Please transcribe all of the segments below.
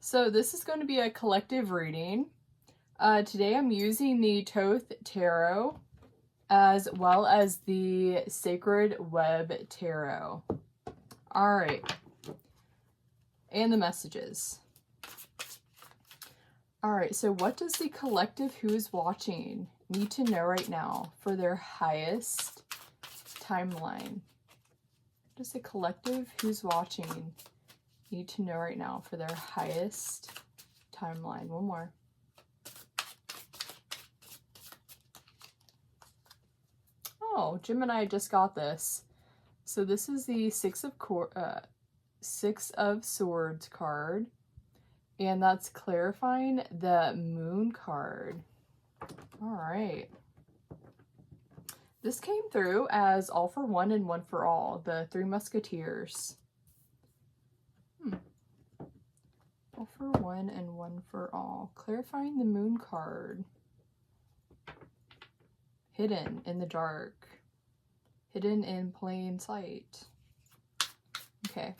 So this is going to be a collective reading. Today I'm using the Thoth Tarot as well as the Sacred Web Tarot. All right. And the messages. All right, so what does the collective who is watching need to know right now for their highest timeline? What does the collective who's watching need to know right now for their highest timeline? One more. Oh, Gemini just got this. So this is the Six of Swords card, and that's clarifying the Moon card. All right. This came through as all for one and one for all, the Three Musketeers. All for one and one for all. Clarifying the Moon card. Hidden in the dark. Hidden in plain sight. Okay.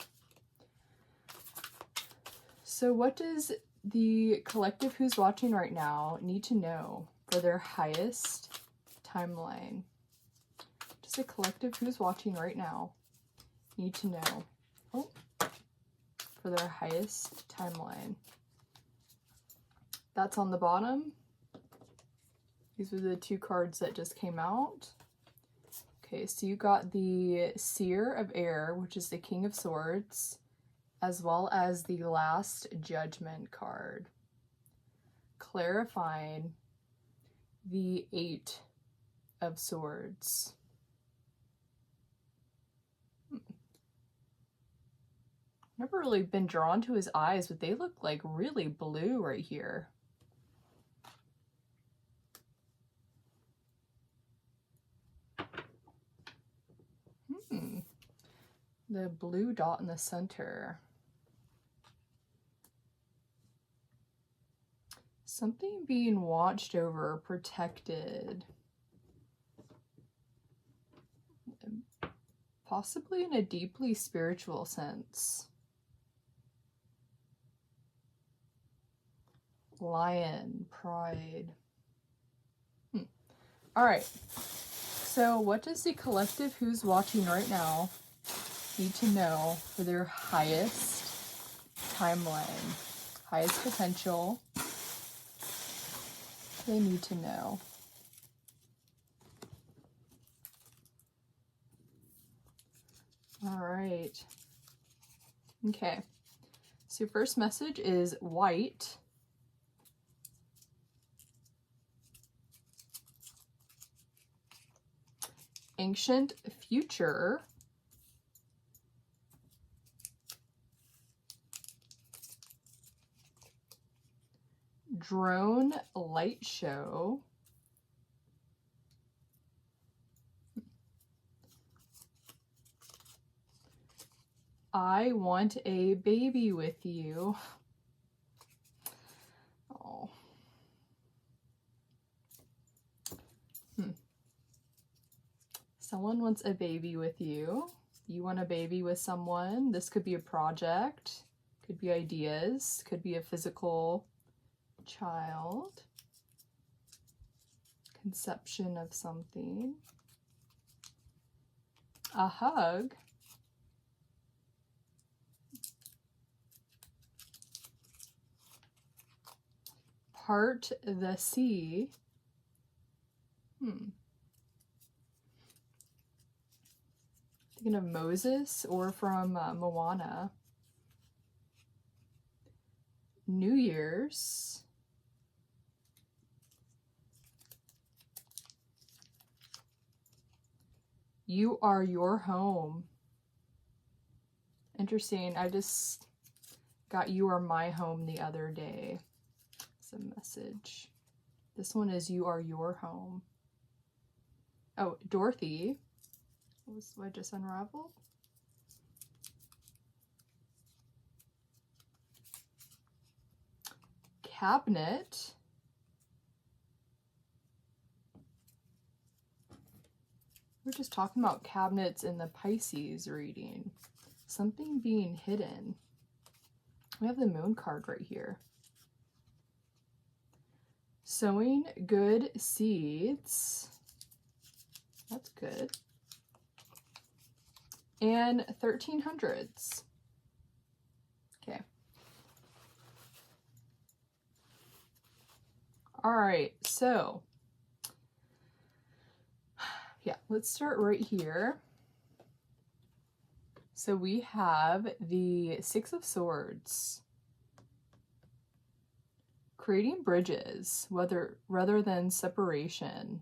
So what does the collective who's watching right now need to know for their highest timeline? Does the collective who's watching right now need to know for their highest timeline? That's on the bottom. These are the two cards that just came out. Okay, so you got the Seer of Air, which is the King of Swords, as well as the last Judgment card, clarifying the Eight of Swords. Never really been drawn to his eyes, but they look like really blue right here. The blue dot in the center. Something being watched over, protected. Possibly in a deeply spiritual sense. Lion, pride. All right. So what does the collective who's watching right now need to know for their highest timeline, highest potential? They need to know. All right. Okay. So first message is white. Ancient future. Drone light show. I want a baby with you. Oh. Someone wants a baby with you. You want a baby with someone. This could be a project, could be ideas, could be a physical child, conception of something, a hug, part the sea. Thinking of Moses or from Moana. New Year's. You are your home. Interesting. I just got you are my home the other day. It's a message. This one is you are your home. Oh, Dorothy. What was I just unraveled? Cabinet. We're just talking about cabinets in the Pisces reading. Something being hidden. We have the moon card right here. Sowing good seeds. That's good. And 1300s. Okay. All right, so yeah, let's start right here. So we have the Six of Swords. Creating bridges, rather than separation.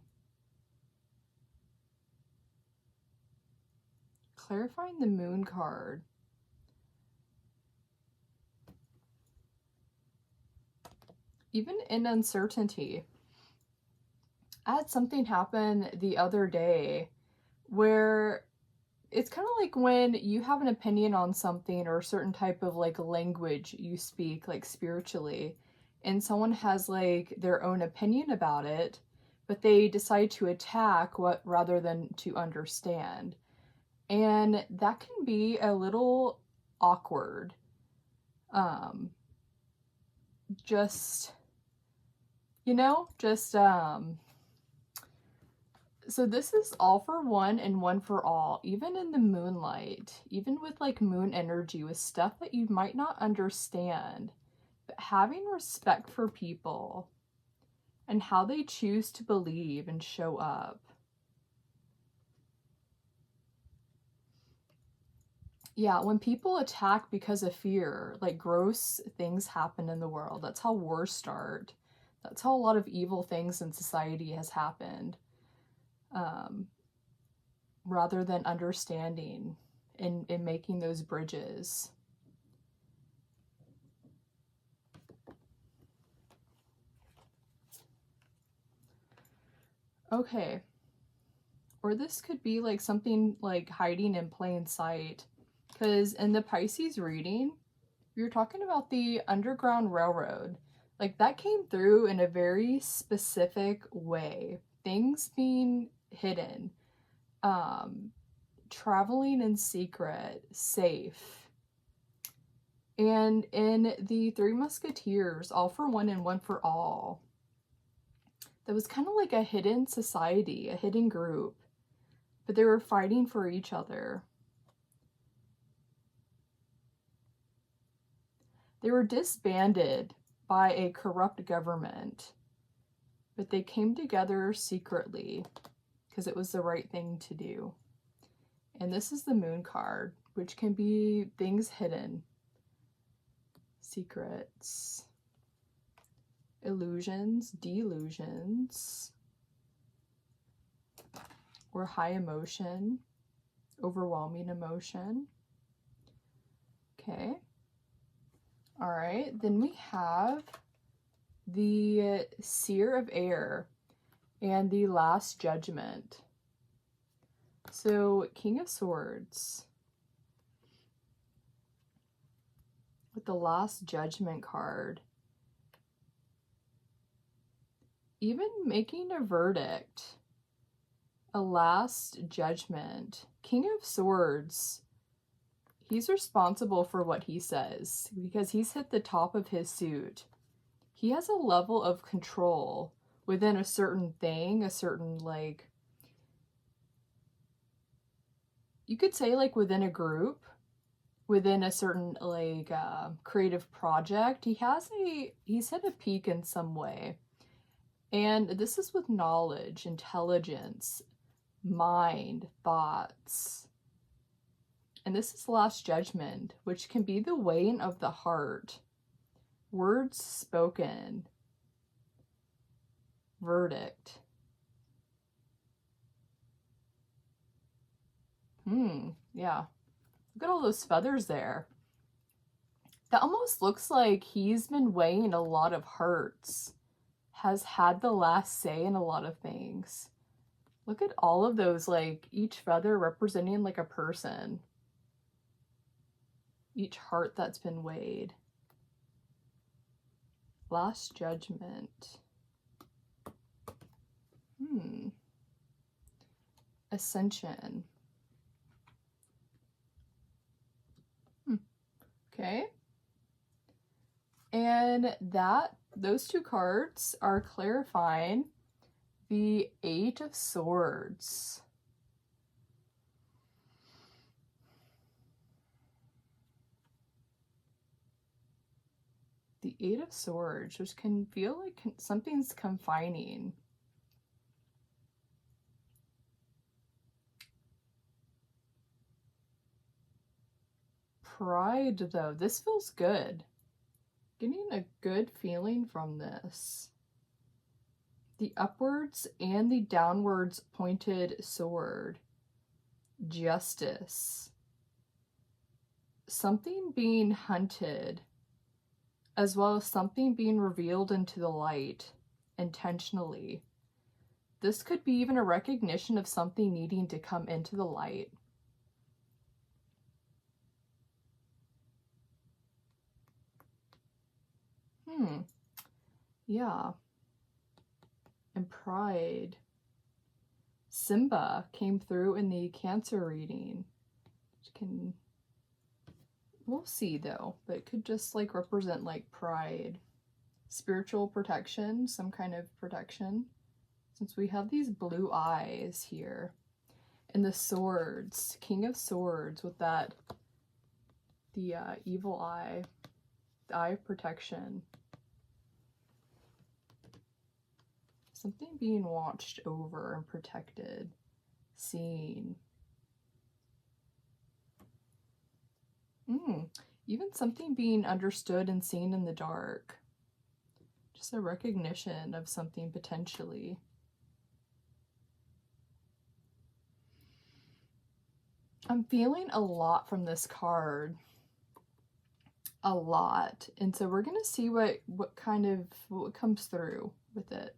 Clarifying the moon card. Even in uncertainty. I had something happen the other day where it's kind of like when you have an opinion on something or a certain type of like language you speak, like spiritually, and someone has like their own opinion about it, but they decide to attack what rather than to understand. And that can be a little awkward. Just, you know, just, so this is all for one and one for all, even in the moonlight, even with like moon energy, with stuff that you might not understand, but having respect for people and how they choose to believe and show up. Yeah, when people attack because of fear, like gross things happen in the world. That's how wars start. That's how a lot of evil things in society has happened. Rather than understanding and making those bridges. Okay. Or this could be like something like hiding in plain sight. Because in the Pisces reading, you're talking about the Underground Railroad. Like that came through in a very specific way. Things being hidden. Traveling in secret, safe. And in the Three Musketeers, all for one and one for all, that was kind of like a hidden society, a hidden group, but they were fighting for each other. They were disbanded by a corrupt government, but they came together secretly because it was the right thing to do. And this is the moon card, which can be things hidden, secrets, illusions, delusions, or high emotion, overwhelming emotion. Okay. All right, then we have the Seer of Air and the Last Judgment. So, King of Swords with the Last Judgment card. Even making a verdict, a last judgment. King of Swords, he's responsible for what he says because he's hit the top of his suit. He has a level of control within a certain thing, a certain, like, you could say like within a group, within a certain like creative project. He's hit a peak in some way. And this is with knowledge, intelligence, mind, thoughts. And this is Last Judgment, which can be the weighing of the heart. Words spoken. Verdict. Yeah. Look at all those feathers there. That almost looks like he's been weighing a lot of hearts. Has had the last say in a lot of things. Look at all of those, like each feather representing like a person. Each heart that's been weighed. Last Judgment. Ascension. Okay. And those two cards are clarifying the Eight of Swords. The Eight of Swords, which can feel like something's confining. Pride, though. This feels good. Getting a good feeling from this. The upwards and the downwards pointed sword. Justice. Something being hunted, as well as something being revealed into the light intentionally. This could be even a recognition of something needing to come into the light. Yeah. And pride. Simba came through in the Cancer reading. We'll see though, but it could just like represent like pride. Spiritual protection, some kind of protection. Since we have these blue eyes here. And the swords, King of Swords with the evil eye, the eye of protection. Something being watched over and protected, seen. Even something being understood and seen in the dark. Just a recognition of something potentially. I'm feeling a lot from this card. A lot. And so we're going to see what comes through with it.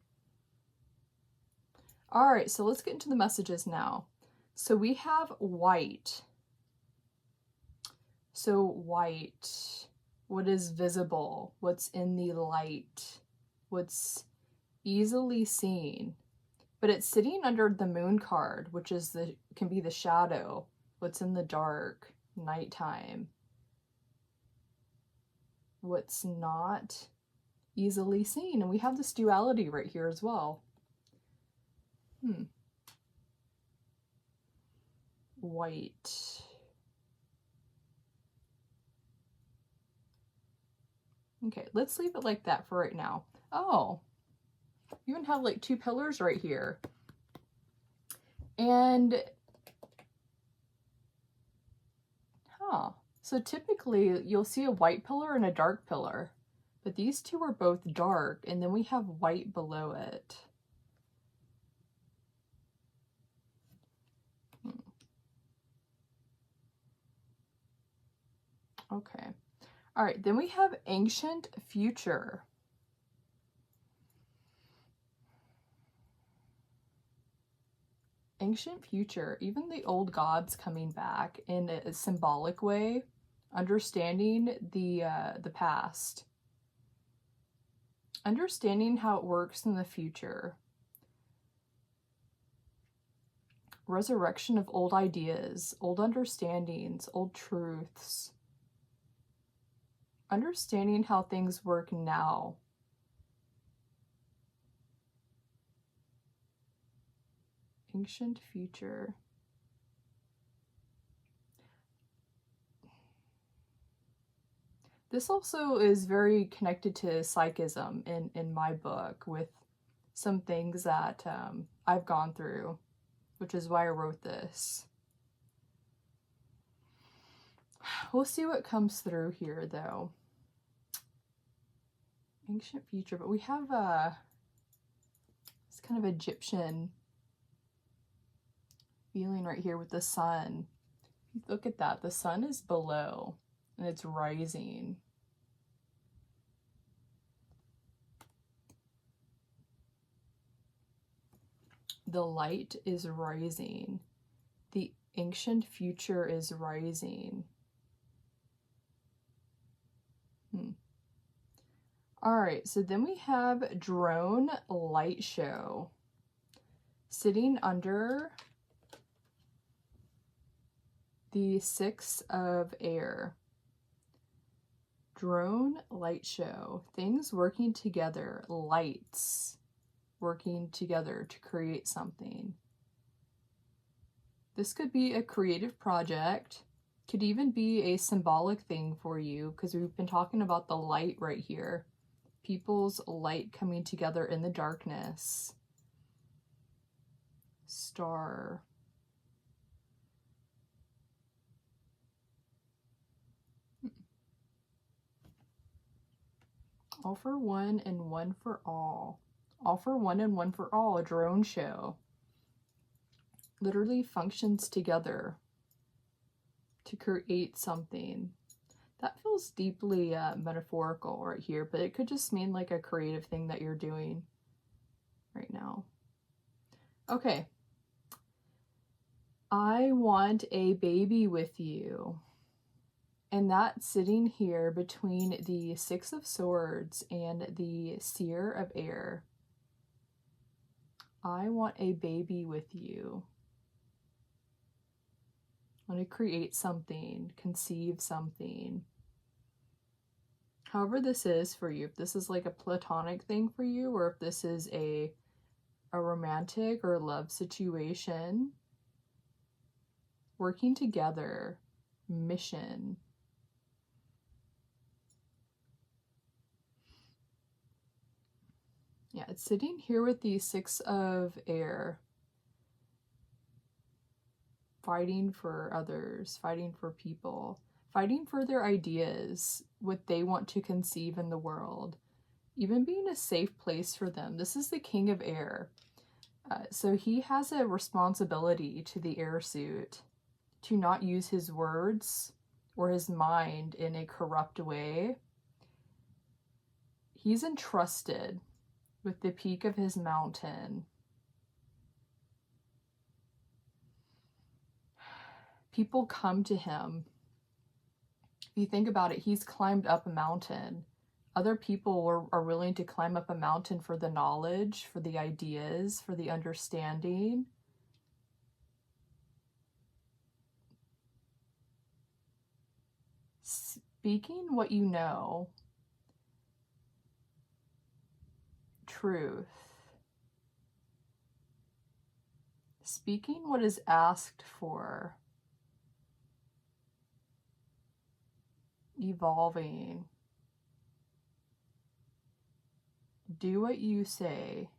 All right, so let's get into the messages now. So we have white. So white, what is visible, what's in the light, what's easily seen. But it's sitting under the moon card, which is can be the shadow, what's in the dark, nighttime. What's not easily seen. And we have this duality right here as well. White. Okay, let's leave it like that for right now. Oh, you even have like two pillars right here. And, so typically you'll see a white pillar and a dark pillar, but these two are both dark, and then we have white below it. Okay. All right, then we have ancient future. Ancient future, even the old gods coming back in a symbolic way, understanding the past. Understanding how it works in the future. Resurrection of old ideas, old understandings, old truths. Understanding how things work now. Ancient future. This also is very connected to psychism in my book, with some things that I've gone through, which is why I wrote this. We'll see what comes through here, though. Ancient future, but we have this kind of Egyptian feeling right here with the sun. Look at that. The sun is below, and it's rising. The light is rising. The ancient future is rising. All right, so then we have drone light show. Sitting under the 6 of air. Drone light show. Things working together. Lights working together to create something. This could be a creative project. Could even be a symbolic thing for you, because we've been talking about the light right here. People's light coming together in the darkness. Star. All for one and one for all. All for one and one for all, a drone show. Literally functions together to create something. That feels deeply metaphorical right here, but it could just mean like a creative thing that you're doing right now. Okay. I want a baby with you. And that's sitting here between the Six of Swords and the Seer of Air. I want a baby with you. I want to create something, conceive something. However this is for you, if this is like a platonic thing for you, or if this is a romantic or love situation, working together, mission. Yeah, it's sitting here with the Six of Air. Fighting for others, fighting for people, fighting for their ideas, what they want to conceive in the world, even being a safe place for them. This is the King of Air. So he has a responsibility to the air suit to not use his words or his mind in a corrupt way. He's entrusted with the peak of his mountain. People come to him. If you think about it, he's climbed up a mountain. Other people are willing to climb up a mountain for the knowledge, for the ideas, for the understanding. Speaking what you know. Truth. Speaking what is asked for. Evolving. Do what you say.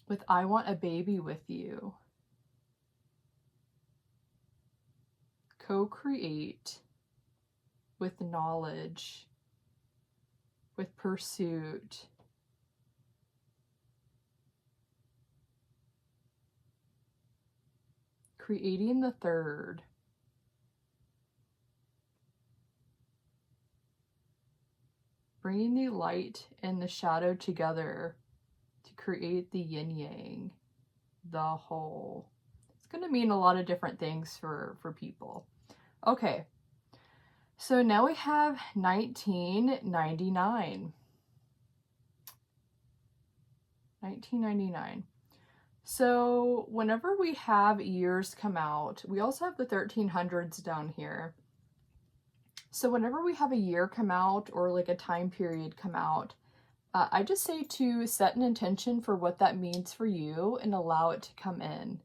With I want a baby with you. Co-create with knowledge, with pursuit. Creating the third. Bringing the light and the shadow together to create the yin-yang, the whole. It's going to mean a lot of different things for people. Okay, so now we have 1999. 1999. So whenever we have years come out, we also have the 1300s down here. So whenever we have a year come out or like a time period come out, I just say to set an intention for what that means for you and allow it to come in.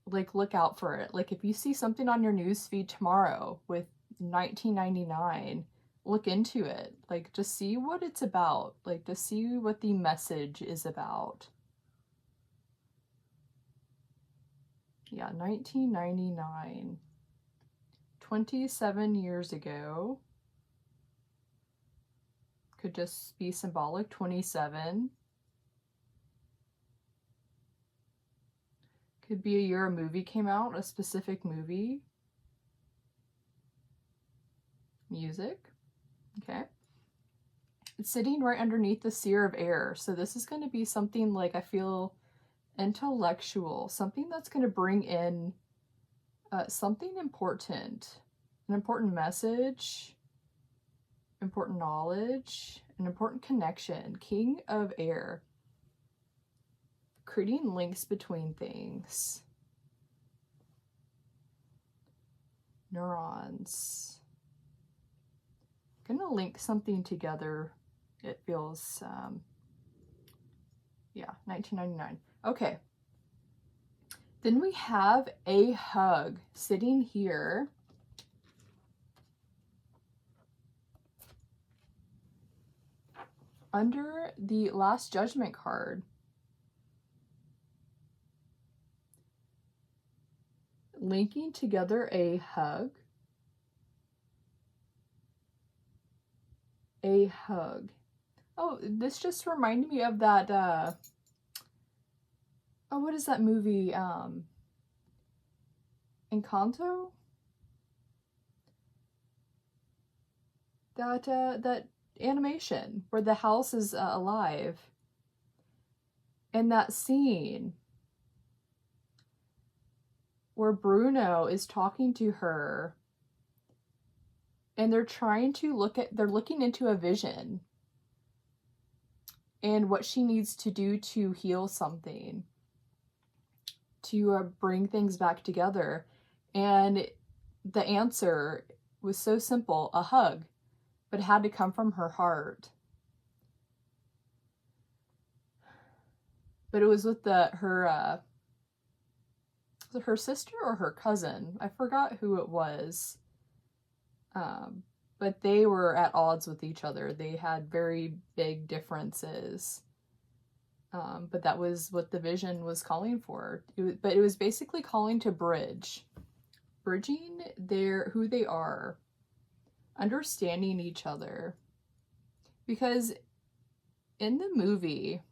Like, look out for it. Like, if you see something on your news feed tomorrow with 1999, look into it. Like, just see what it's about. Like, to see what the message is about. Yeah, 1999. 27 years ago. Could just be symbolic. 27. Could be a year a movie came out, a specific movie. Music. Okay. It's sitting right underneath the Seer of Air. So this is going to be something like, I feel, intellectual. Something that's going to bring in something important. An important message. Important knowledge. An important connection. King of Air. creating links between things. Neurons. Gonna link something together. It feels, yeah, 1999. Okay. Then we have a hug sitting here. Under the last Judgment card. Linking together a hug. A hug. Oh, this just reminded me of that, oh, what is that movie? Encanto? That animation where the house is alive. And that scene where Bruno is talking to her and they're trying to they're looking into a vision and what she needs to do to heal something, to bring things back together. And the answer was so simple, a hug, but it had to come from her heart. But it was with her sister or her cousin. I forgot who it was. But they were at odds with each other. They had very big differences. But that was what the vision was calling for. But it was basically calling to bridging who they are, understanding each other. Because in the movie,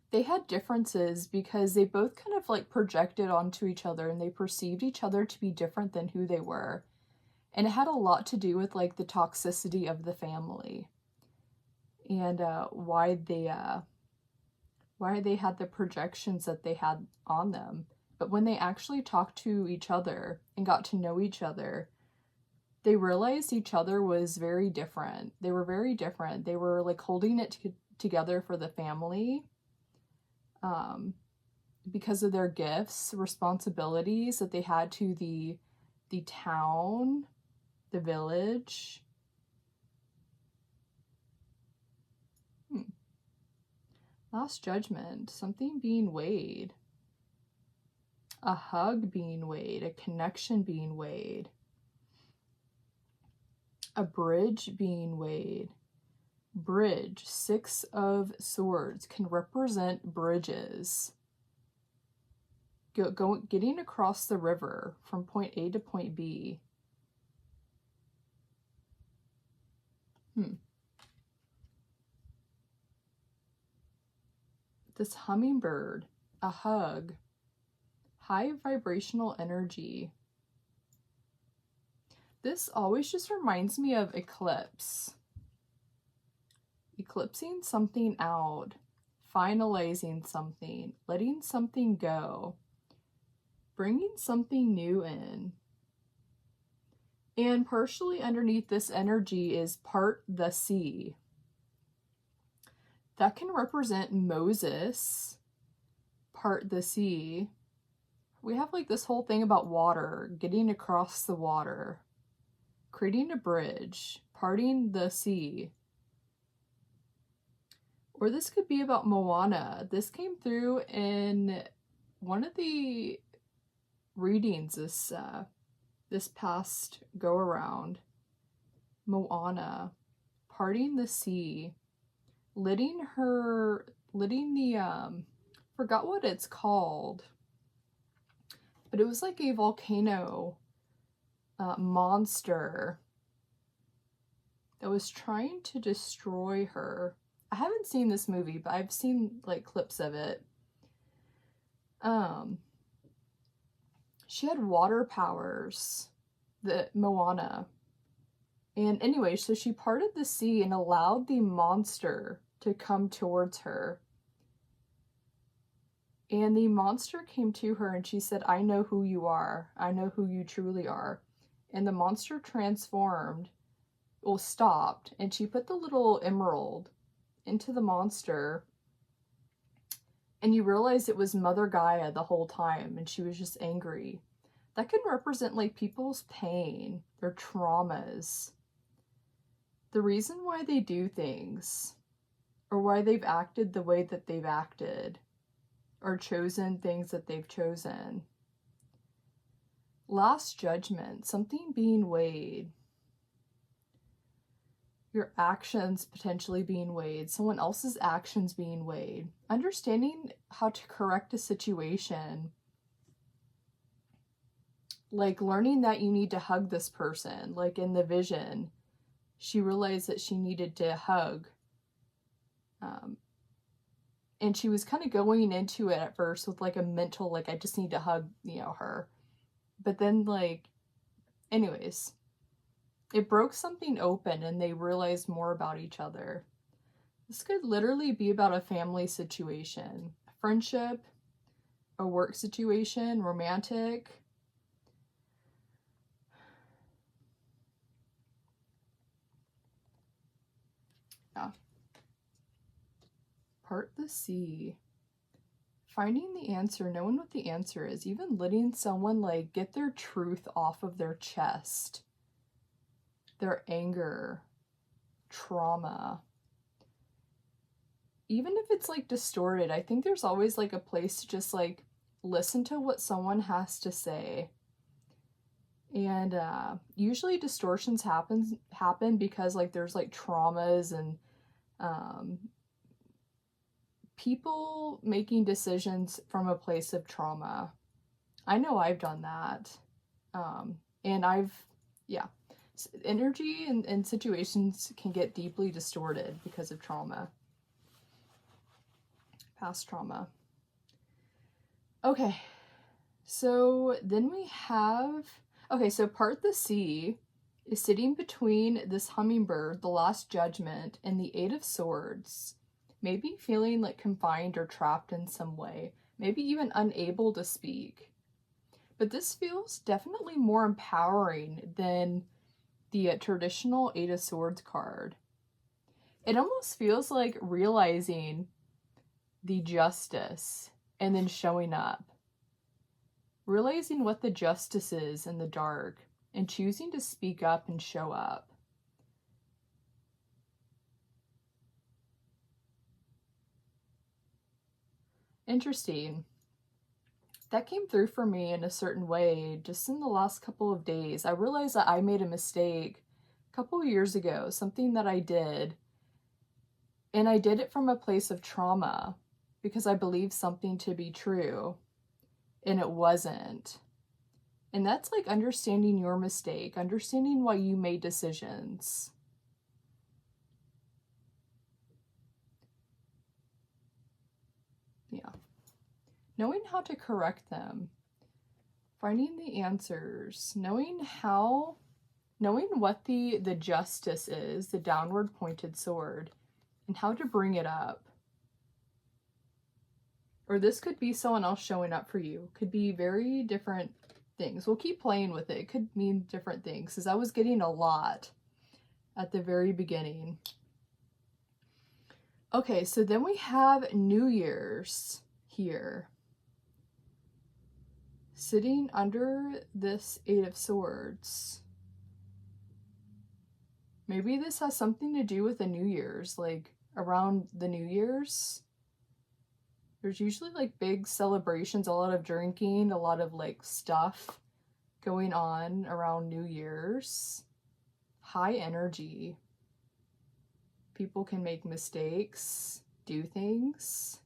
they had differences because they both kind of like projected onto each other and they perceived each other to be different than who they were. And it had a lot to do with like the toxicity of the family and why they had the projections that they had on them. But when they actually talked to each other and got to know each other, they realized each other was very different. They were very different. They were like holding it together for the family. Because of their gifts, responsibilities that they had to the town, the village. Last Judgment, something being weighed. A hug being weighed, a connection being weighed. A bridge being weighed. Bridge, 6 of Swords, can represent bridges. Getting across the river from point A to point B. This hummingbird, a hug, high vibrational energy. This always just reminds me of eclipse. Eclipsing something out, finalizing something, letting something go, bringing something new in. And partially underneath this energy is part the sea. That can represent Moses, part the sea. We have like this whole thing about water, getting across the water, creating a bridge, parting the sea. Or this could be about Moana. This came through in one of the readings this past go around. Moana, parting the sea, letting the forgot what it's called, but it was like a volcano monster that was trying to destroy her. I haven't seen this movie, but I've seen like clips of it. She had water powers, the Moana. And anyway, so she parted the sea and allowed the monster to come towards her. And the monster came to her and she said, I know who you are. I know who you truly are. And the monster transformed, well, stopped, and she put the little emerald into the monster. and you realize it was Mother Gaia the whole time and she was just angry. That can represent like people's pain, their traumas, the reason why they do things, or why they've acted the way that they've acted, or chosen things that they've chosen. Last judgment, something being weighed. Your actions potentially being weighed, someone else's actions being weighed. Understanding how to correct a situation. Like learning that you need to hug this person. Like in the vision, she realized that she needed to hug. And she was kind of going into it at first with like a mental, like, I just need to hug, you know, her. But then, like, anyways, it broke something open and they realized more about each other. This could literally be about a family situation, a friendship, a work situation, romantic. Yeah. Part the sea. Finding the answer, knowing what the answer is, even letting someone like get their truth off of their chest, their anger, trauma. Even if it's like distorted, I think there's always like a place to just like listen to what someone has to say. And usually distortions happen because like there's like traumas and people making decisions from a place of trauma. I know I've done that. And yeah, energy and situations can get deeply distorted because of trauma. Past trauma. Okay, so then we have, okay, so part the sea is sitting between this hummingbird, the Last Judgment, and the Eight of Swords. Maybe feeling like confined or trapped in some way, maybe even unable to speak. But this feels definitely more empowering than the traditional Eight of Swords card. It almost feels like realizing the justice and then showing up. Realizing what the justice is in the dark and choosing to speak up and show up. Interesting. That came through for me in a certain way just in the last couple of days. I realized that I made a mistake a couple of years ago, something that I did. And I did it from a place of trauma because I believed something to be true and it wasn't. And that's like understanding your mistake, understanding why you made decisions. Yeah. Knowing how to correct them, finding the answers, knowing what the justice is, the downward pointed sword, and how to bring it up. Or this could be someone else showing up for you. Could be very different things. We'll keep playing with it. It could mean different things, because I was getting a lot at the very beginning. Okay, so then we have New Year's here. Sitting under this Eight of Swords. Maybe this has something to do with the New Year's, like around the New Year's. There's usually like big celebrations, a lot of drinking, a lot of like stuff going on around New Year's. High energy. People can make mistakes, do things,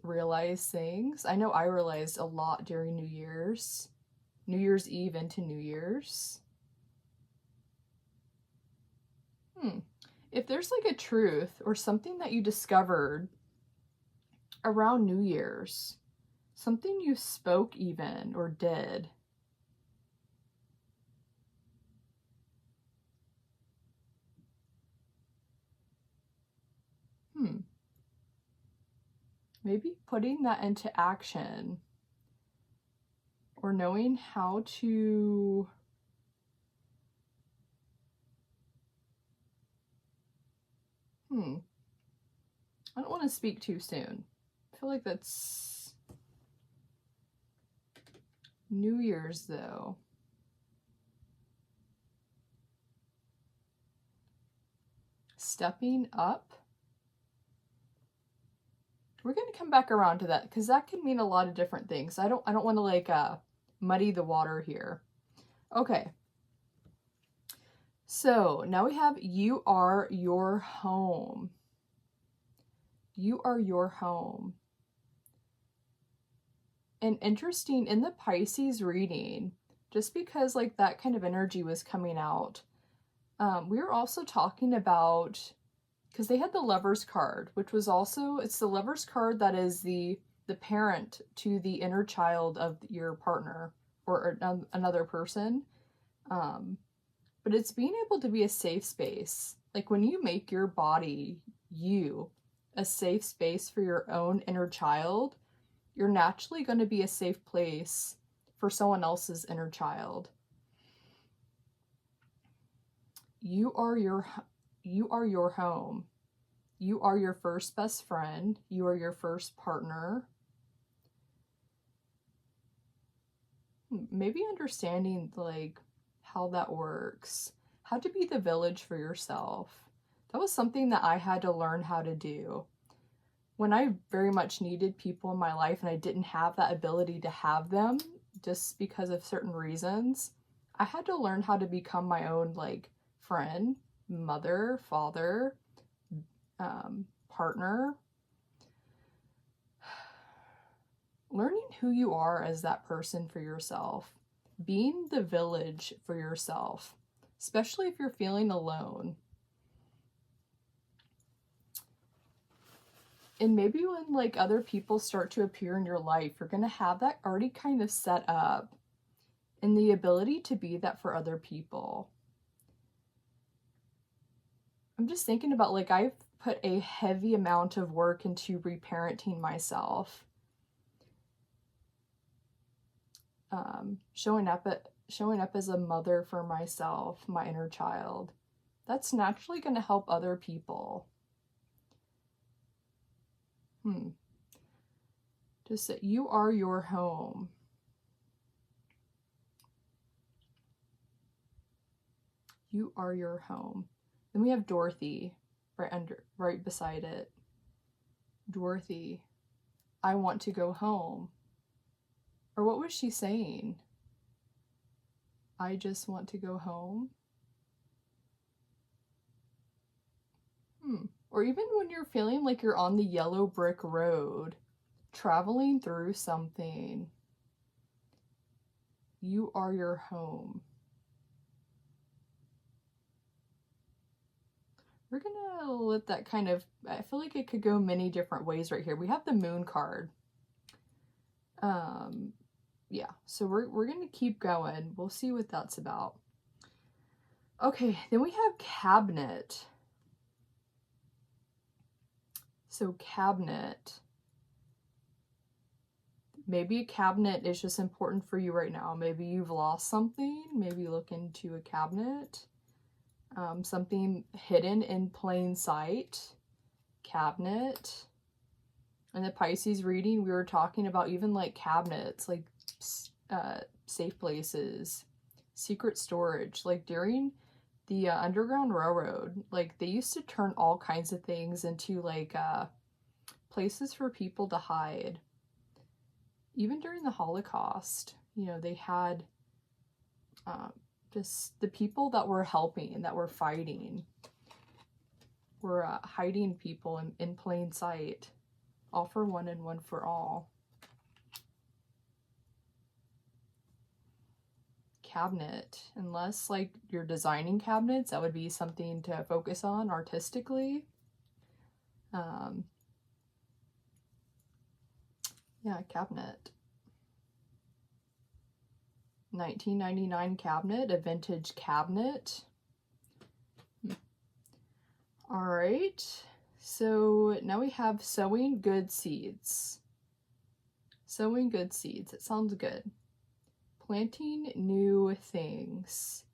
realize things. I know I realized a lot during New Year's Eve into New Year's. If there's like a truth or something that you discovered around New Year's, something you spoke even or did, maybe putting that into action or knowing how to I don't want to speak too soon. feel like that's New Year's though. Stepping up. We're going to come back around to that because that can mean a lot of different things. I don't want to like muddy the water here. Okay. So now we have you are your home. You are your home. And interesting, in the Pisces reading, just because like that kind of energy was coming out, we were also talking about, because they had the Lover's card, which was also, it's the Lover's card that is the parent to the inner child of your partner or another person. But it's being able to be a safe space. Like when you make your body, you, a safe space for your own inner child, you're naturally going to be a safe place for someone else's inner child. You are your home. You are your first best friend. You are your first partner. Maybe understanding like how that works. How to be the village for yourself. That was something that I had to learn how to do. When I very much needed people in my life and I didn't have that ability to have them just because of certain reasons, I had to learn how to become my own like friend, mother, father, partner. Learning who you are as that person for yourself. Being the village for yourself, especially if you're feeling alone. And maybe when like other people start to appear in your life, you're going to have that already kind of set up and the ability to be that for other people. I'm just thinking about like I've put a heavy amount of work into reparenting myself. Showing up as a mother for myself, my inner child. That's naturally going to help other people. Just say, you are your home. You are your home. Then we have Dorothy right beside it. Dorothy, I want to go home. Or what was she saying? I just want to go home. Or even when you're feeling like you're on the yellow brick road, traveling through something. You are your home. We're gonna let that kind of, I feel like it could go many different ways right here. We have the Moon card. Yeah, so we're gonna keep going. We'll see what that's about. Okay, then we have Cabinet. So cabinet. Maybe a cabinet is just important for you right now. Maybe you've lost something. Maybe look into a cabinet. Something hidden in plain sight. Cabinet. In the Pisces reading, we were talking about even like cabinets, like safe places, secret storage. Like during the Underground Railroad, like they used to turn all kinds of things into like places for people to hide. Even during the Holocaust, you know, they had just the people that were helping, that were fighting, were hiding people in plain sight. All for one and one for all. Cabinet. Unless like you're designing cabinets, that would be something to focus on artistically. Yeah, cabinet. 1999 cabinet, a vintage cabinet. All right. So now we have sowing good seeds. Sowing good seeds. It sounds good. Planting new things.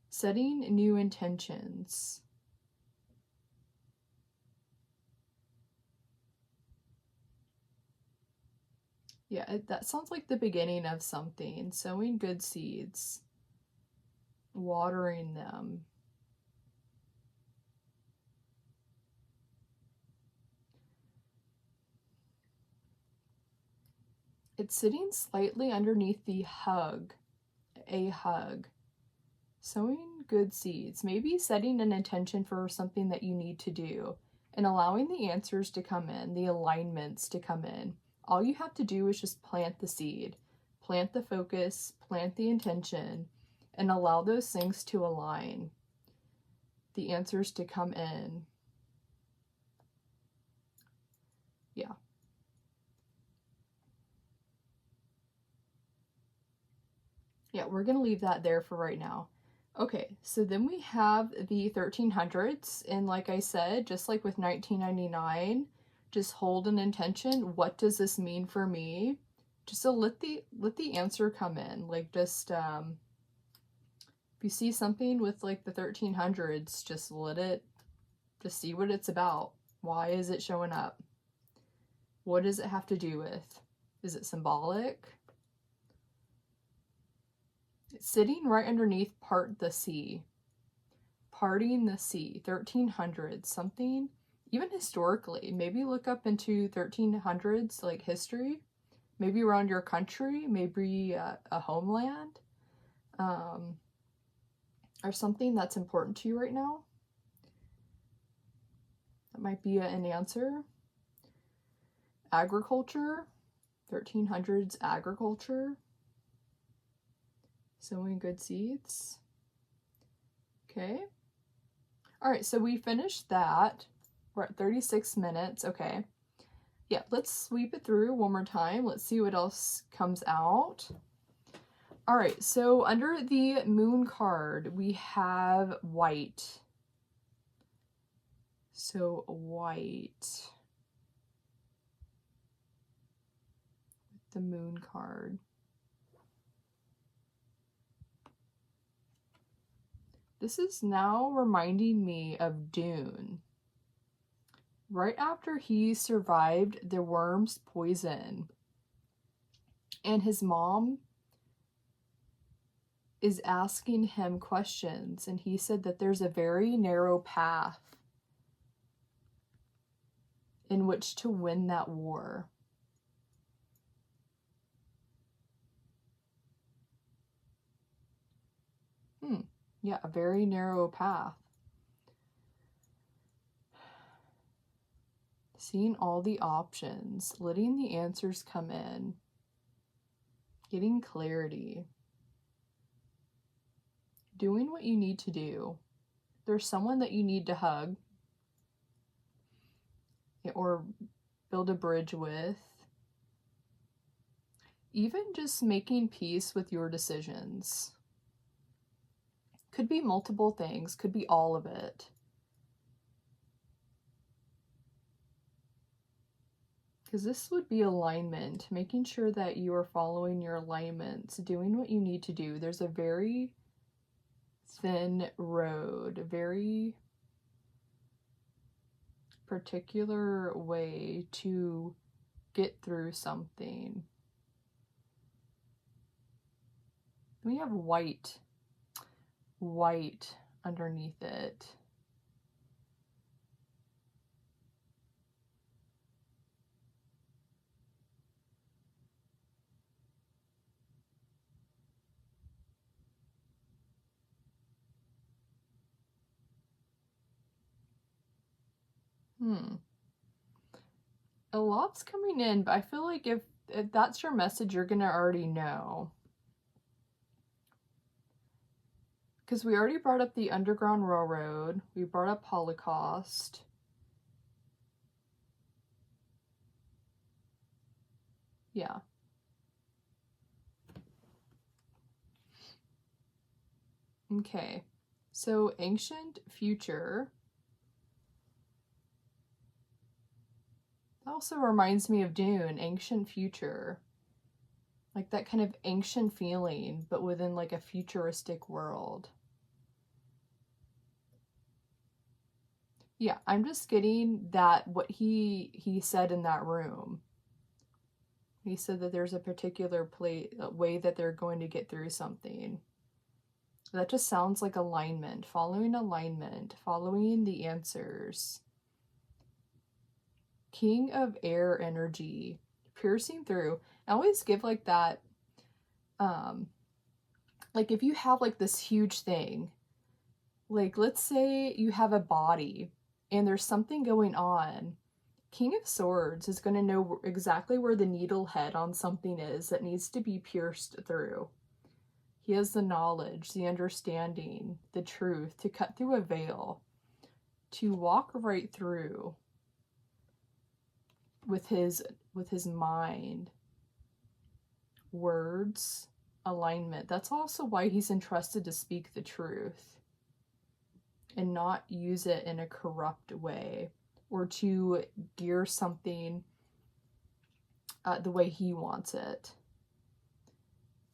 Setting new intentions. Yeah, that sounds like the beginning of something. Sowing good seeds, watering them. It's sitting slightly underneath the hug, a hug. Sowing good seeds, maybe setting an intention for something that you need to do and allowing the answers to come in, the alignments to come in. All you have to do is just plant the seed, plant the focus, plant the intention, and allow those things to align, the answers to come in. Yeah. Yeah, we're going to leave that there for right now. Okay, so then we have the 1300s, and like I said, just like with 1999, just hold an intention. What does this mean for me? Just so let the answer come in. Like just if you see something with like the 1300s, just just see what it's about. Why is it showing up? What does it have to do with? Is it symbolic? It's sitting right underneath part the sea. Parting the sea, 1300s, something, even historically. Maybe look up into 1300s, like history, maybe around your country, maybe a homeland, or something that's important to you right now. That might be an answer. Agriculture, 1300s agriculture, sowing good seeds. Okay. All right, so we finished that. We're at 36 minutes. Okay. Yeah, let's sweep it through one more time. Let's see what else comes out. All right, so under the moon card, we have white. So white. The moon card. This is now reminding me of Dune. Right after he survived the worm's poison, and his mom is asking him questions, and he said that there's a very narrow path in which to win that war. Yeah, a very narrow path. Seeing all the options, letting the answers come in, getting clarity, doing what you need to do. There's someone that you need to hug or build a bridge with. Even just making peace with your decisions. Could be multiple things, could be all of it. Because this would be alignment, making sure that you are following your alignments, doing what you need to do. There's a very thin road, a very particular way to get through something. We have white underneath it. A lot's coming in, but I feel like if that's your message, you're gonna already know. Because we already brought up the Underground Railroad, we brought up Holocaust. Yeah. Okay. So ancient future. That also reminds me of Dune, ancient future. Like that kind of ancient feeling, but within like a futuristic world. Yeah, I'm just getting that what he said in that room. He said that there's a particular way that they're going to get through something. That just sounds like alignment, following the answers. King of air energy, piercing through. I always give like that, like if you have like this huge thing, like let's say you have a body and there's something going on, King of Swords is going to know exactly where the needle head on something is that needs to be pierced through. He has the knowledge, the understanding, the truth to cut through a veil, to walk right through with his mind, words, alignment. That's also why he's entrusted to speak the truth and not use it in a corrupt way or to gear something the way he wants it.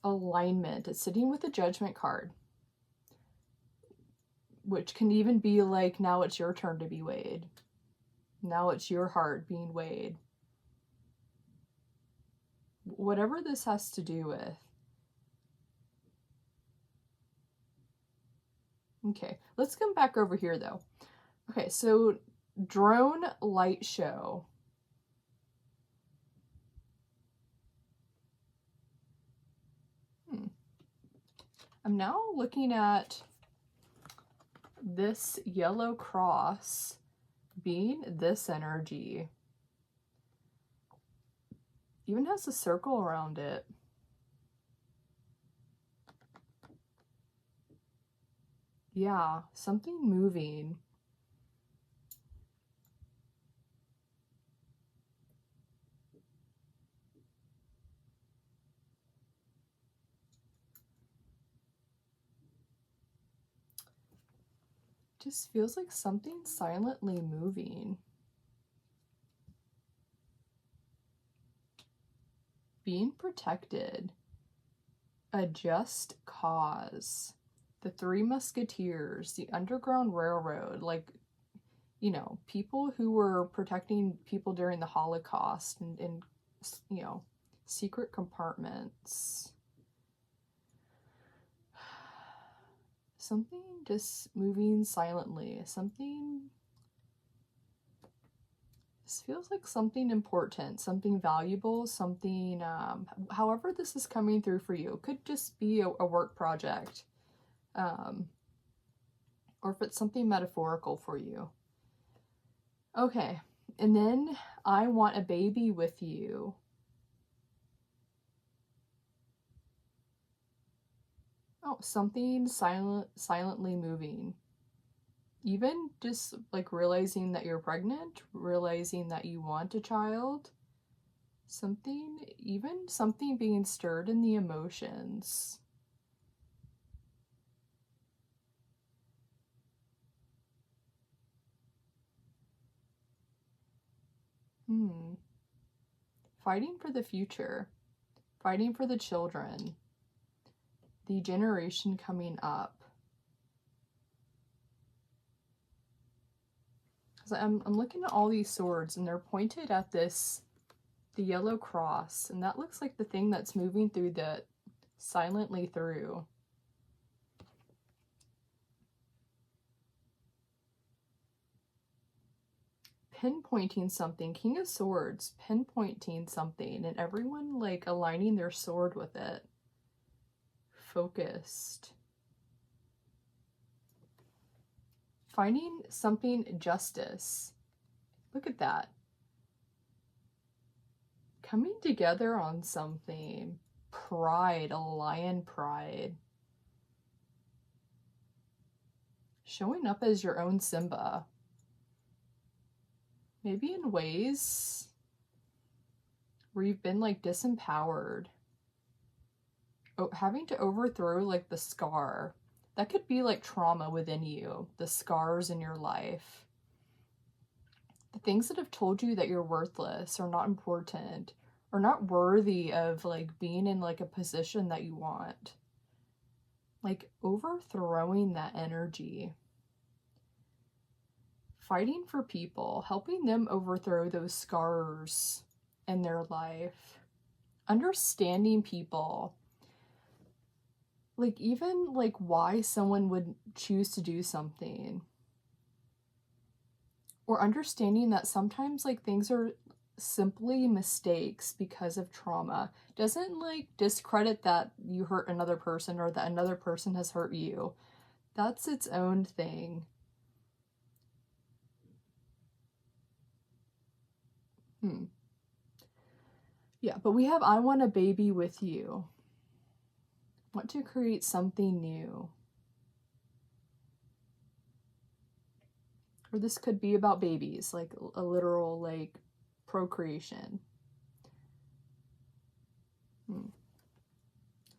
Alignment. It's sitting with the Judgment card, which can even be like, now it's your turn to be weighed. Now it's your heart being weighed. Whatever this has to do with. Okay, let's come back over here though. Okay, so drone light show. I'm now looking at this yellow cross being this energy. Even has a circle around it. Yeah, something moving. Just feels like something silently moving. Being protected. A just cause. The Three Musketeers, the Underground Railroad, like, you know, people who were protecting people during the Holocaust and you know, secret compartments. Something just moving silently. Something. This feels like something important, something valuable, something, however this is coming through for you. It could just be a work project. Or if it's something metaphorical for you. Okay, and then I want a baby with you. Oh, something silently moving. Even just like realizing that you're pregnant, realizing that you want a child. Something, even something being stirred in the emotions. Fighting for the future. Fighting for the children. The generation coming up. So I'm looking at all these swords and they're pointed at this, the yellow cross, and that looks like the thing that's moving through the, silently through. Pinpointing something, King of Swords, pinpointing something, and everyone like aligning their sword with it. Focused. Finding something, justice. Look at that. Coming together on something. Pride, a lion pride. Showing up as your own Simba. Maybe in ways where you've been like disempowered. Having to overthrow like the scar. That could be like trauma within you. The scars in your life. The things that have told you that you're worthless or not important or not worthy of like being in like a position that you want. Like overthrowing that energy. Fighting for people, helping them overthrow those scars in their life. understanding people. Like, even, like, why someone would choose to do something. Or understanding that sometimes, like, things are simply mistakes because of trauma. Doesn't, like, discredit that you hurt another person or that another person has hurt you. That's its own thing. Yeah, but we have I want a baby with you. Want to create something new. Or this could be about babies, like a literal, like, procreation.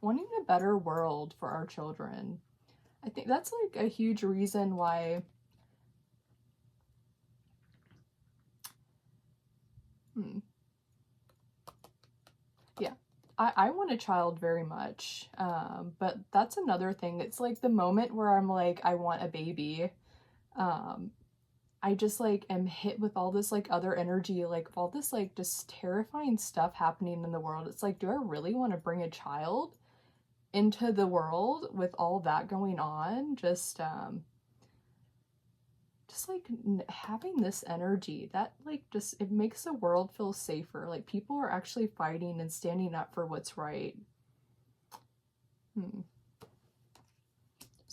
Wanting a better world for our children. I think that's, like, a huge reason why yeah, I want a child very much, but that's another thing. It's like the moment where I'm like, I want a baby, I just, like, am hit with all this, like, other energy, like, all this, like, just terrifying stuff happening in the world. It's like, do I really want to bring a child into the world with all that going on? Just like, having this energy that, like, just, it makes the world feel safer. Like, people are actually fighting and standing up for what's right. There's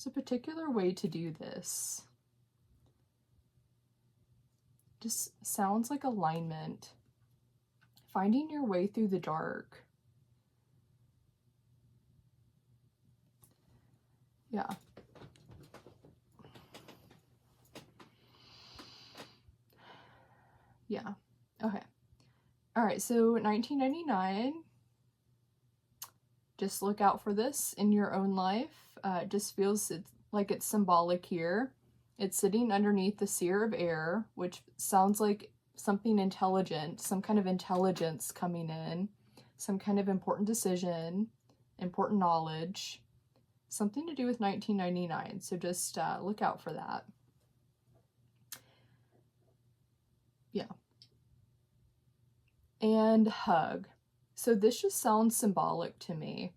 a particular way to do this. Just sounds like alignment. Finding your way through the dark. Yeah. Yeah. Okay. All right. So 1999. Just look out for this in your own life. It just feels like it's symbolic here. It's sitting underneath the seer of air, which sounds like something intelligent, some kind of intelligence coming in, some kind of important decision, important knowledge, something to do with 1999. So just look out for that. Yeah. And hug. So this just sounds symbolic to me,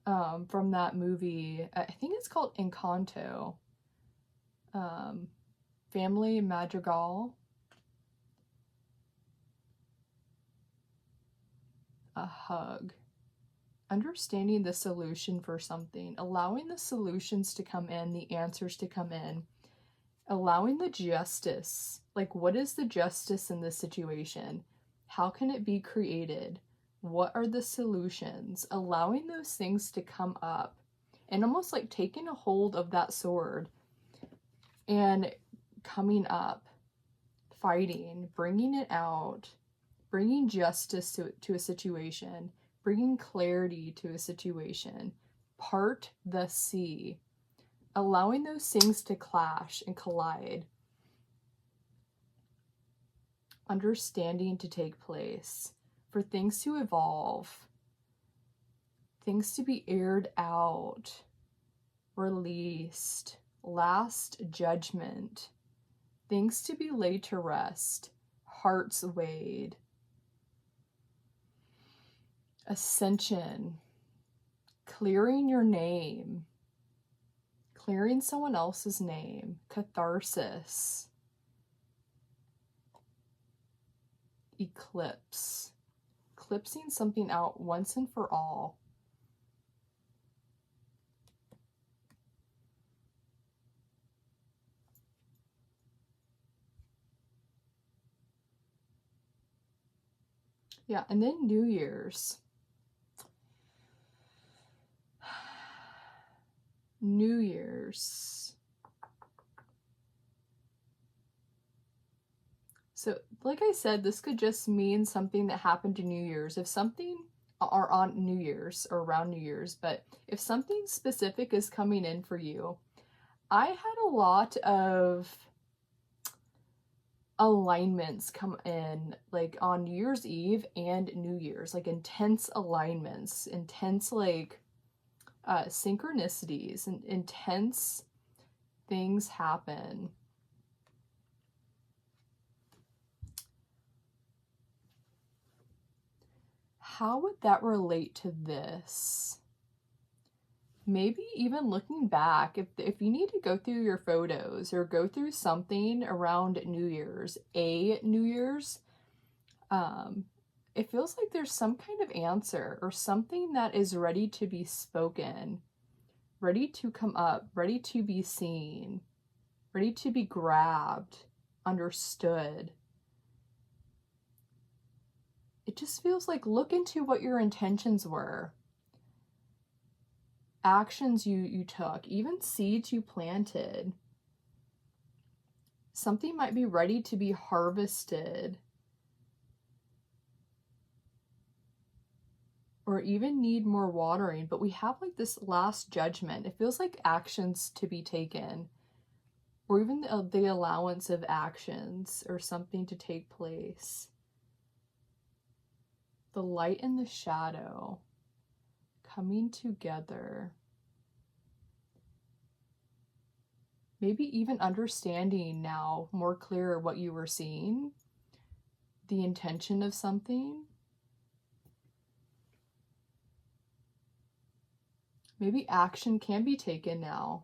from that movie. I think it's called Encanto. Family Madrigal. A hug. Understanding the solution for something. Allowing the solutions to come in, the answers to come in. Allowing the justice. Like, what is the justice in this situation? How can it be created? What are the solutions? Allowing those things to come up. And almost like taking a hold of that sword and coming up, fighting, bringing it out, bringing justice to a situation, bringing clarity to a situation, part the sea, allowing those things to clash and collide, understanding to take place, for things to evolve, things to be aired out, released, last judgment, things to be laid to rest, hearts weighed, ascension, clearing your name, clearing someone else's name, catharsis, eclipse, eclipsing something out once and for all. Yeah, and then New Year's. New Year's. So, like I said, this could just mean something that happened to New Year's. If something, or on New Year's, or around New Year's, but if something specific is coming in for you, I had a lot of alignments come in, like on New Year's Eve and New Year's, like intense alignments, intense, like, synchronicities, and intense things happen. how would that relate to this? Maybe even looking back, if you need to go through your photos or go through something around New Year's, it feels like there's some kind of answer or something that is ready to be spoken, ready to come up, ready to be seen, ready to be grabbed, understood. It just feels like look into what your intentions were. Actions you took, even seeds you planted. Something might be ready to be harvested. Or even need more watering, but we have like this last judgment. It feels like actions to be taken, or even the allowance of actions or something to take place. The light and the shadow coming together. Maybe even understanding now more clear what you were seeing, the intention of something. Maybe action can be taken now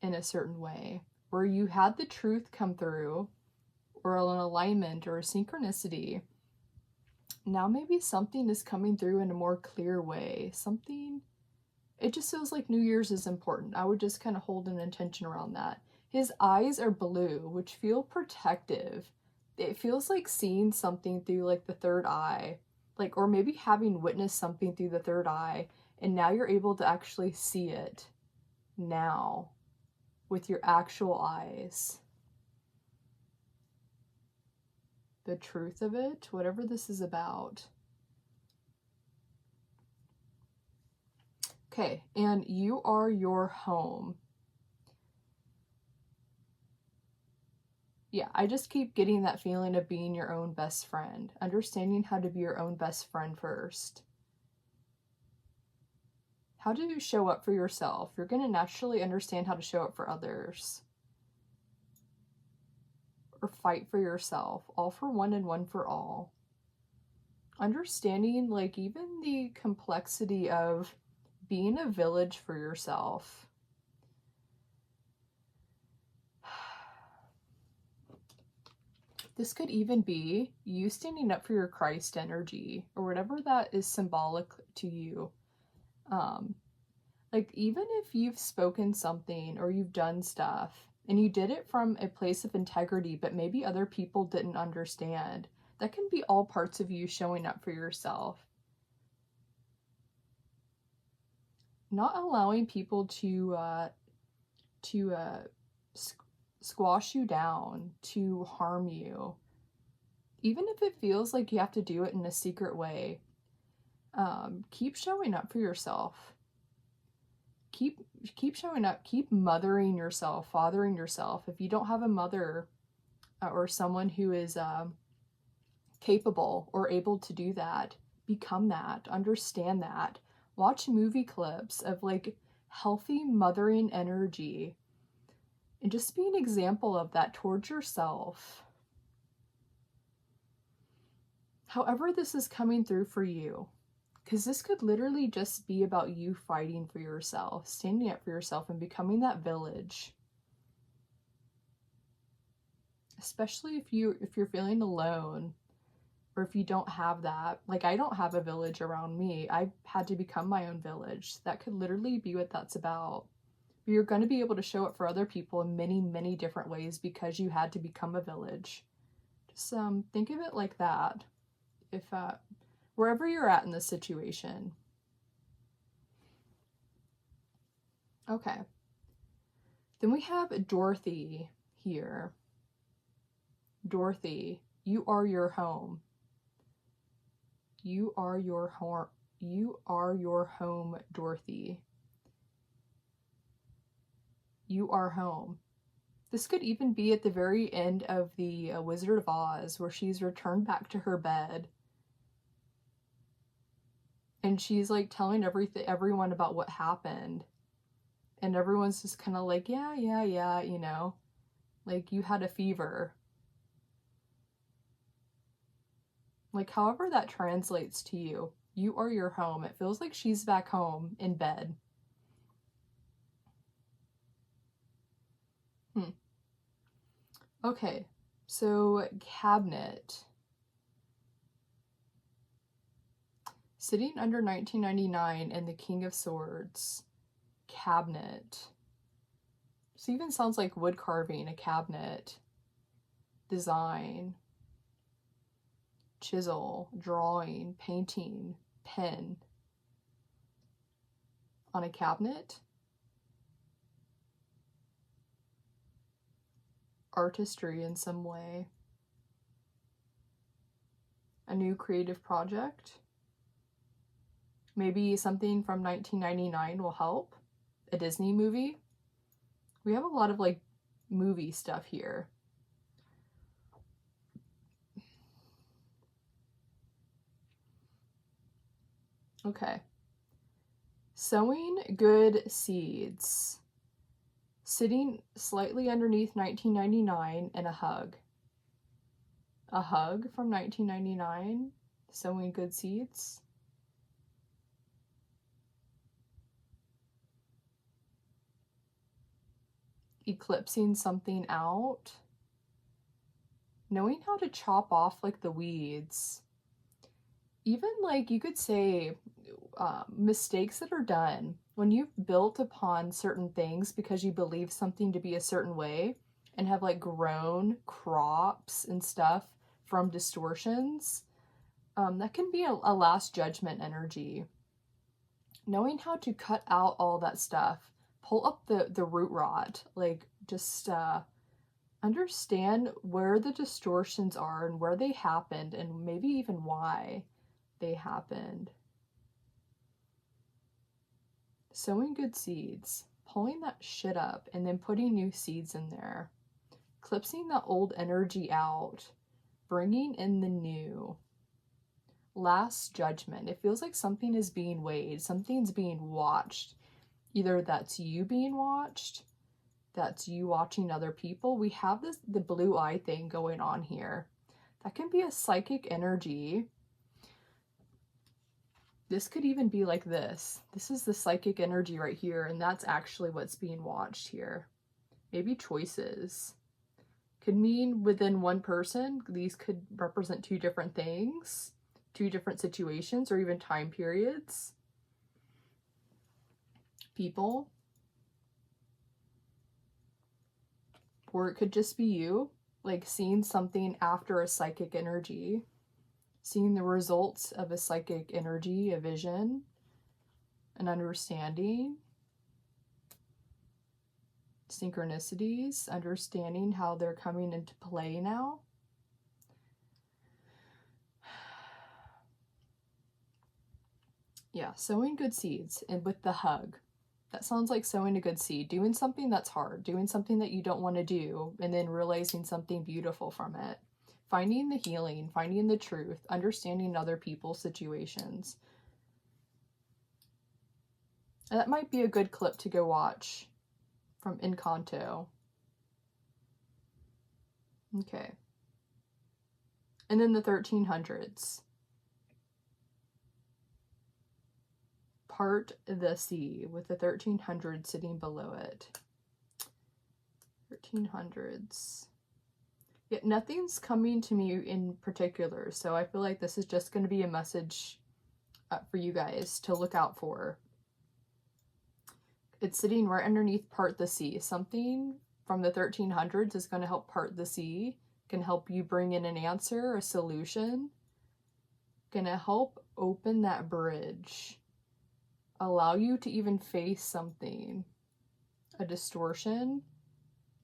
in a certain way, where you had the truth come through, or an alignment or a synchronicity. Now maybe something is coming through in a more clear way. It just feels like New Year's is important. I would just kind of hold an intention around that. His eyes are blue, which feel protective. It feels like seeing something through like the third eye, like, or maybe having witnessed something through the third eye, and now you're able to actually see it now with your actual eyes. The truth of it, whatever this is about. Okay, and you are your home. Yeah, I just keep getting that feeling of being your own best friend, understanding how to be your own best friend first. How do you show up for yourself? You're going to naturally understand how to show up for others. Or fight for yourself, all for one and one for all. Understanding like even the complexity of being a village for yourself. This could even be you standing up for your Christ energy, or whatever that is symbolic to you. Like even if you've spoken something or you've done stuff and you did it from a place of integrity, but maybe other people didn't understand, that can be all parts of you showing up for yourself. Not allowing people to squash you down, to harm you, even if it feels like you have to do it in a secret way. Keep showing up for yourself. Keep showing up. Keep mothering yourself, fathering yourself. If you don't have a mother or someone who is capable or able to do that, become that. Understand that. Watch movie clips of like healthy mothering energy and just be an example of that towards yourself. However this is coming through for you, because this could literally just be about you fighting for yourself, standing up for yourself and becoming that village. Especially if you're feeling alone, or if you don't have that. Like I don't have a village around me. I had to become my own village. That could literally be what that's about. But you're going to be able to show up for other people in many, many different ways because you had to become a village. Just think of it like that. If wherever you're at in this situation. Okay. Then we have Dorothy here. Dorothy, you are your home. You are your home. You are your home, Dorothy. You are home. This could even be at the very end of the Wizard of Oz, where she's returned back to her bed. And she's like telling everyone about what happened. And everyone's just kind of like, yeah, you know, like you had a fever. Like, however that translates to you. You are your home. It feels like she's back home in bed. Okay, so cabinet. Sitting under 1999 and the King of Swords. Cabinet. This even sounds like wood carving, a cabinet. Design. Chisel, drawing, painting, pen. On a cabinet. Artistry in some way. A new creative project. Maybe something from 1999 will help. A Disney movie. We have a lot of like movie stuff here. Okay. Sowing good seeds. Sitting slightly underneath 1999 and a hug. A hug from 1999. Sowing good seeds. Eclipsing something out. Knowing how to chop off like the weeds. Even like you could say mistakes that are done when you've built upon certain things because you believe something to be a certain way and have like grown crops and stuff from distortions. That can be a last judgment energy. Knowing how to cut out all that stuff, pull up the root rot, like just understand where the distortions are and where they happened and maybe even why they happened. Sowing good seeds, pulling that shit up and then putting new seeds in there. Clipsing the old energy out, bringing in the new. Last judgment. It feels like something is being weighed, something's being watched. Either that's you being watched, that's you watching other people. We have the blue eye thing going on here. That can be a psychic energy. This could even be like this. This is the psychic energy right here, and that's actually what's being watched here. Maybe choices. Could mean within one person. These could represent two different things, two different situations, or even time periods. People. Or it could just be you, like seeing something after a psychic energy. Seeing the results of a psychic energy, a vision, an understanding, synchronicities, understanding how they're coming into play now. Yeah, sowing good seeds and with the hug. That sounds like sowing a good seed, doing something that's hard, doing something that you don't want to do, and then realizing something beautiful from it. Finding the healing, finding the truth, understanding other people's situations. And that might be a good clip to go watch from Encanto. Okay. And then the 1300s. Part the sea with the 1300 sitting below it. 1300s. Yet nothing's coming to me in particular, so I feel like this is just going to be a message for you guys to look out for. It's sitting right underneath part the sea. Something from the 1300s is going to help part the sea, can help you bring in an answer, a solution, gonna help open that bridge, allow you to even face something, a distortion,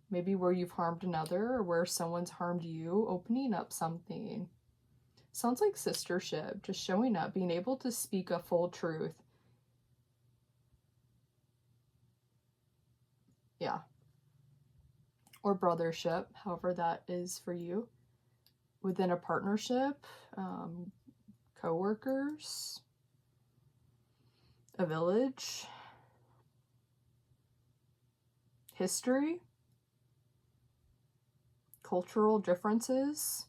maybe where you've harmed another or where someone's harmed you, opening up something. Sounds like sistership, just showing up, being able to speak a full truth. Yeah. Or brothership, however that is for you. Within a partnership, co-workers, a village, history, cultural differences,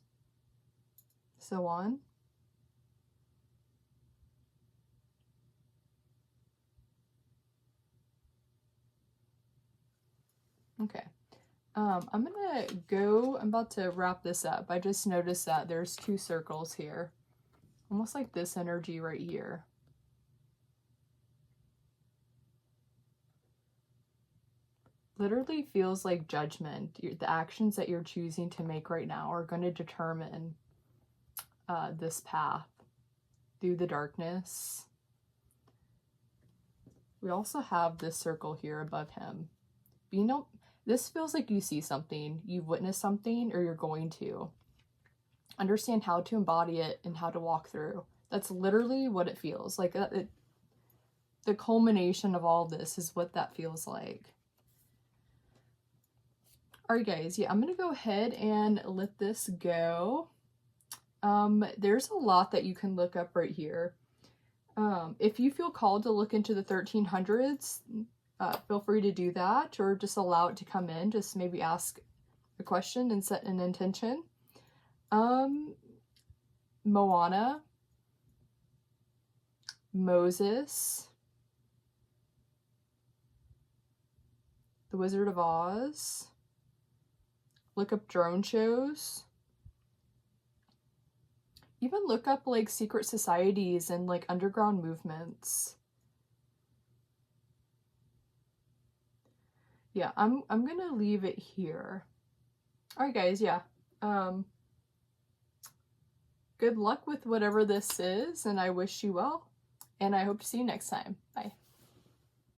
so on. Okay. I'm about to wrap this up. I just noticed that there's 2 circles here. Almost like this energy right here. Literally feels like judgment. The actions that you're choosing to make right now are going to determine this path through the darkness. We also have this circle here above him. But you know, this feels like you see something, you've witnessed something, or you're going to. Understand how to embody it and how to walk through. That's literally what it feels like. The culmination of all this is what that feels like. All right, guys. Yeah, I'm going to go ahead and let this go. There's a lot that you can look up right here. If you feel called to look into the 1300s, feel free to do that, or just allow it to come in. Just maybe ask a question and set an intention. Moana, Moses, The Wizard of Oz. Look up drone shows. Even look up like secret societies and like underground movements. Yeah, I'm gonna leave it here. Alright guys, yeah. Good luck with whatever this is, and I wish you well, and I hope to see you next time.